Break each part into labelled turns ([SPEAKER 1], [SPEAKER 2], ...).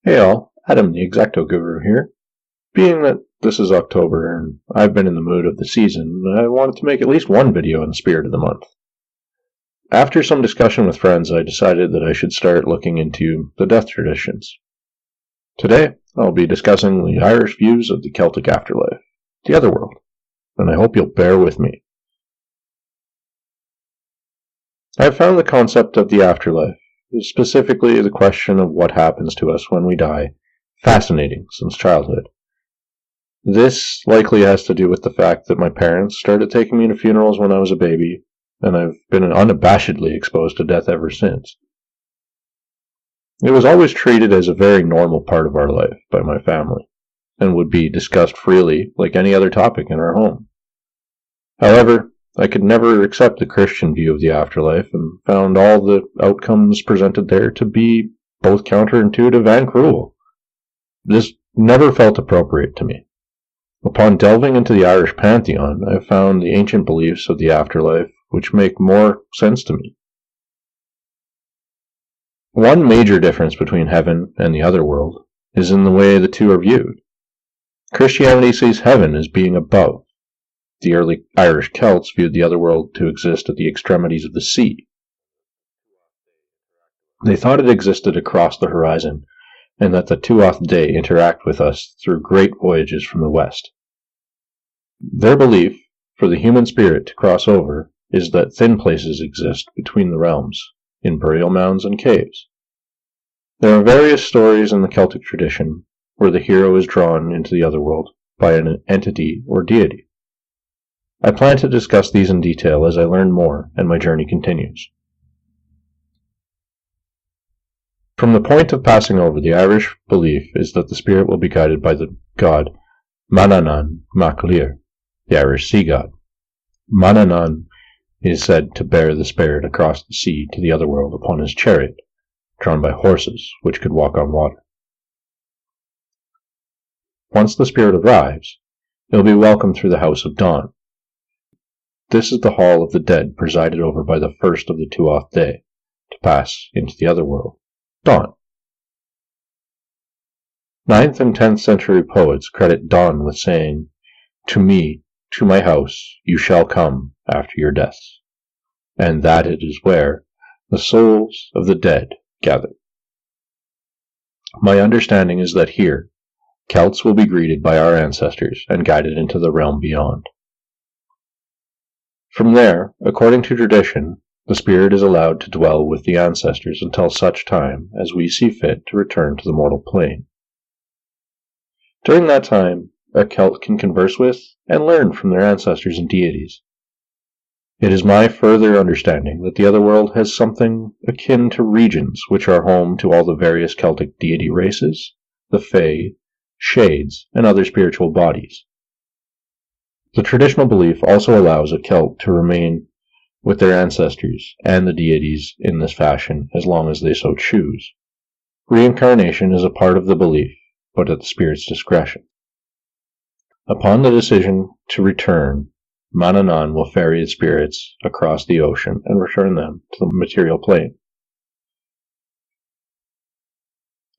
[SPEAKER 1] Hey all, Adam the Exacto Guru here. Being that this is October and I've been in the mood of the season, I wanted to make at least one video in the spirit of the month. After some discussion with friends, I decided that I should start looking into the death traditions. Today, I'll be discussing the Irish views of the Celtic afterlife, the Otherworld, and I hope you'll bear with me. I've found the concept of the afterlife, specifically the question of what happens to us when we die, fascinating since childhood. This likely has to do with the fact that my parents started taking me to funerals when I was a baby, and I've been unabashedly exposed to death ever since. It was always treated as a very normal part of our life by my family, and would be discussed freely like any other topic in our home. However, I could never accept the Christian view of the afterlife, and found all the outcomes presented there to be both counterintuitive and cruel. This never felt appropriate to me. Upon delving into the Irish pantheon, I have found the ancient beliefs of the afterlife which make more sense to me. One major difference between heaven and the otherworld is in the way the two are viewed. Christianity sees heaven as being above. The early Irish Celts viewed the otherworld to exist at the extremities of the sea. They thought it existed across the horizon, and that the Tuath Day interact with us through great voyages from the west. Their belief for the human spirit to cross over is that thin places exist between the realms, in burial mounds and caves. There are various stories in the Celtic tradition where the hero is drawn into the otherworld by an entity or deity. I plan to discuss these in detail as I learn more and my journey continues. From the point of passing over, the Irish belief is that the spirit will be guided by the god Manannan Mac Lir, the Irish sea god. Manannan is said to bear the spirit across the sea to the otherworld upon his chariot, drawn by horses which could walk on water. Once the spirit arrives, it will be welcomed through the House of Dawn. This is the hall of the dead presided over by the first of the Tuath Day, to pass into the otherworld, Dawn. 9th and 10th century poets credit dawn with saying, "To me, to my house, you shall come after your deaths," and that it is where the souls of the dead gather. My understanding is that here, Celts will be greeted by our ancestors and guided into the realm beyond. From there, according to tradition, the spirit is allowed to dwell with the ancestors until such time as we see fit to return to the mortal plane. During that time, a Celt can converse with and learn from their ancestors and deities. It is my further understanding that the otherworld has something akin to regions which are home to all the various Celtic deity races, the Fae, Shades, and other spiritual bodies. The traditional belief also allows a Celt to remain with their ancestors and the deities in this fashion as long as they so choose. Reincarnation is a part of the belief, but at the spirit's discretion. Upon the decision to return, Manannan will ferry the spirits across the ocean and return them to the material plane.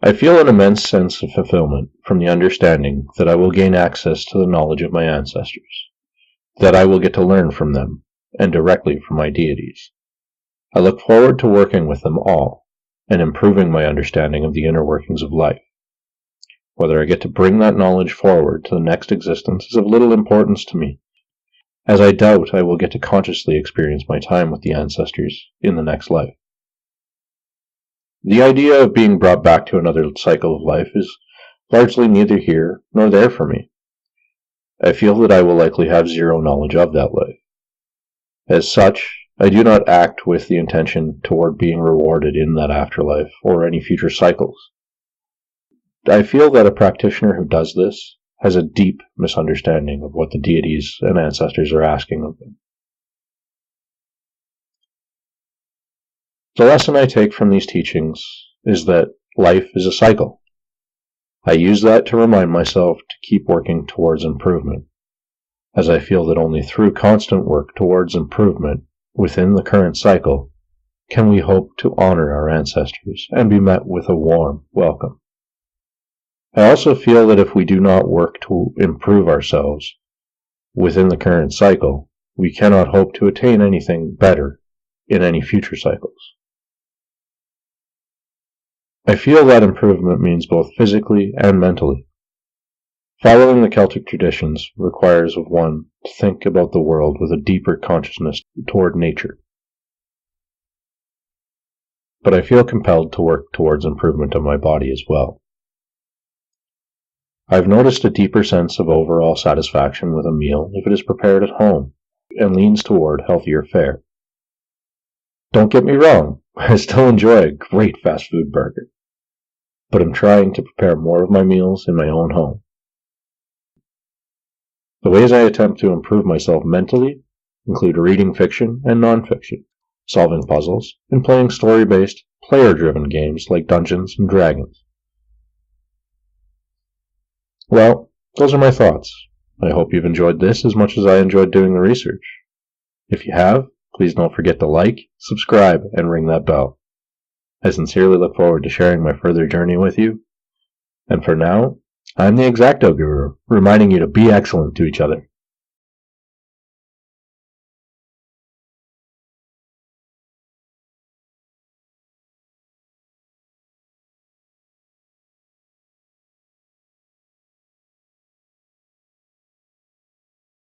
[SPEAKER 1] I feel an immense sense of fulfillment from the understanding that I will gain access to the knowledge of my ancestors, that I will get to learn from them, and directly from my deities. I look forward to working with them all, and improving my understanding of the inner workings of life. Whether I get to bring that knowledge forward to the next existence is of little importance to me, as I doubt I will get to consciously experience my time with the ancestors in the next life. The idea of being brought back to another cycle of life is largely neither here nor there for me. I feel that I will likely have zero knowledge of that life. As such, I do not act with the intention toward being rewarded in that afterlife or any future cycles. I feel that a practitioner who does this has a deep misunderstanding of what the deities and ancestors are asking of them. The lesson I take from these teachings is that life is a cycle. I use that to remind myself to keep working towards improvement, as I feel that only through constant work towards improvement within the current cycle can we hope to honor our ancestors and be met with a warm welcome. I also feel that if we do not work to improve ourselves within the current cycle, we cannot hope to attain anything better in any future cycles. I feel that improvement means both physically and mentally. Following the Celtic traditions requires of one to think about the world with a deeper consciousness toward nature. But I feel compelled to work towards improvement of my body as well. I've noticed a deeper sense of overall satisfaction with a meal if it is prepared at home and leans toward healthier fare. Don't get me wrong, I still enjoy a great fast food burger, but I'm trying to prepare more of my meals in my own home. The ways I attempt to improve myself mentally include reading fiction and nonfiction, solving puzzles, and playing story-based, player-driven games like Dungeons and Dragons. Well, those are my thoughts. I hope you've enjoyed this as much as I enjoyed doing the research. If you have, please don't forget to like, subscribe, and ring that bell. I sincerely look forward to sharing my further journey with you. And for now, I'm the Exacto Guru, reminding you to be excellent to each other.